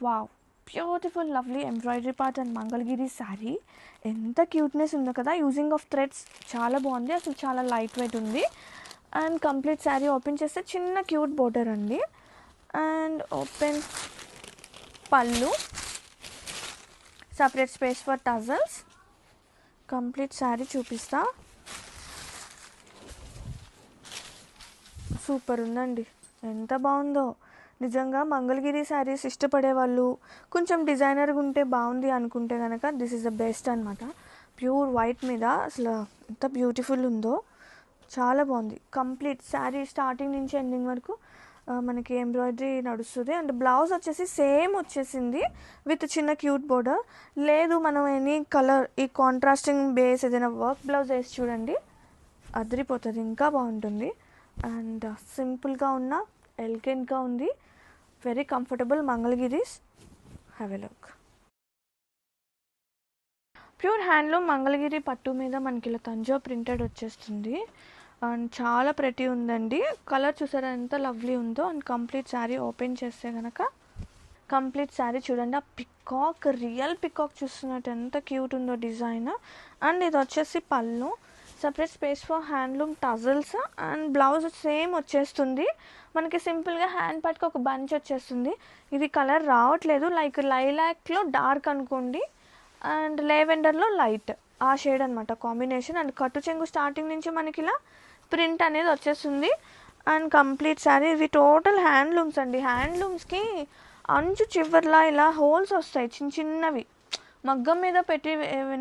Wow, beautiful lovely embroidery part and Mangalagiri sari. ఎంత cuteness ఉందో కదా. యూజింగ్ ఆఫ్ థ్రెడ్స్ చాలా బాగుంది, అసలు చాలా లైట్ వెయిట్ ఉంది. అండ్ కంప్లీట్ శారీ ఓపెన్ చేస్తే చిన్న క్యూట్ బోర్డర్ అండి. అండ్ ఓపెన్ పళ్ళు, separate space for tassels. Complete sari చూపిస్తా. సూపర్ ఉందండి, ఎంత బాగుందో నిజంగా. మంగళగిరి శారీస్ ఇష్టపడే వాళ్ళు, కొంచెం డిజైనర్గా ఉంటే బాగుంది అనుకుంటే కనుక దిస్ ఈజ్ ద బెస్ట్ అనమాట. ప్యూర్ వైట్ మీద అసలు ఎంత బ్యూటిఫుల్ ఉందో, చాలా బాగుంది. కంప్లీట్ శారీ స్టార్టింగ్ నుంచి ఎండింగ్ వరకు మనకి ఎంబ్రాయిడరీ నడుస్తుంది. అండ్ బ్లౌజ్ వచ్చేసి సేమ్ వచ్చేసింది విత్ చిన్న క్యూట్ బోర్డర్. లేదు మనం ఎనీ కలర్ ఈ కాంట్రాస్టింగ్ బేస్ ఏదైనా వర్క్ బ్లౌజ్ వేసి చూడండి, అదిరిపోతుంది, ఇంకా బాగుంటుంది. అండ్ సింపుల్గా ఉన్న ఎలిగెంట్గా ఉంది, very comfortable Mangalagiris. Have a look. Pure handloom Mangalagiri పట్టు మీద మనకి ఇలా తంజా ప్రింటెడ్ వచ్చేస్తుంది. అండ్ చాలా ప్రెటీ ఉందండి. కలర్ చూసారా ఎంత లవ్లీ ఉందో. అండ్ కంప్లీట్ శారీ ఓపెన్ చేస్తే కనుక కంప్లీట్ శారీ చూడండి, ఆ పికాక్, రియల్ పికాక్ చూస్తున్నట్టు ఎంత క్యూట్ ఉందో డిజైన్. అండ్ ఇది వచ్చేసి పళ్ళు, separate space for handloom tassels. And blouse same వచ్చేస్తుంది మనకి, సింపుల్గా హ్యాండ్ పట్టుకు ఒక బంచ్ వచ్చేస్తుంది. ఇది కలర్ రావట్లేదు, లైక్ లైలాక్లో డార్క్ అనుకోండి అండ్ లేవెండర్లో లైట్, ఆ షేడ్ అనమాట కాంబినేషన్. అండ్ కట్టు చెంగు స్టార్టింగ్ నుంచి మనకి ఇలా ప్రింట్ అనేది వచ్చేస్తుంది. అండ్ కంప్లీట్ శారీ ఇవి టోటల్ హ్యాండ్లూమ్స్ అండి. హ్యాండ్లూమ్స్కి అంచు చివర్లా ఇలా హోల్స్ వస్తాయి చిన్న చిన్నవి, మగ్గం మీద పెట్టి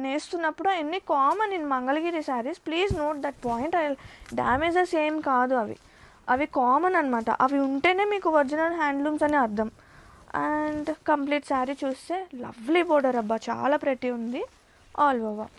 నేస్తున్నప్పుడు అన్నీ common in Mangalagiri saris. Please note that point. Damages ఏం కాదు, అవి కామన్ అనమాట. అవి ఉంటేనే మీకు ఒరిజినల్ హ్యాండ్లూమ్స్ అని అర్థం. అండ్ కంప్లీట్ శారీ చూస్తే లవ్లీ బోర్డర్, అబ్బా చాలా ప్రెటీ ఉంది ఆల్ ఓవర్.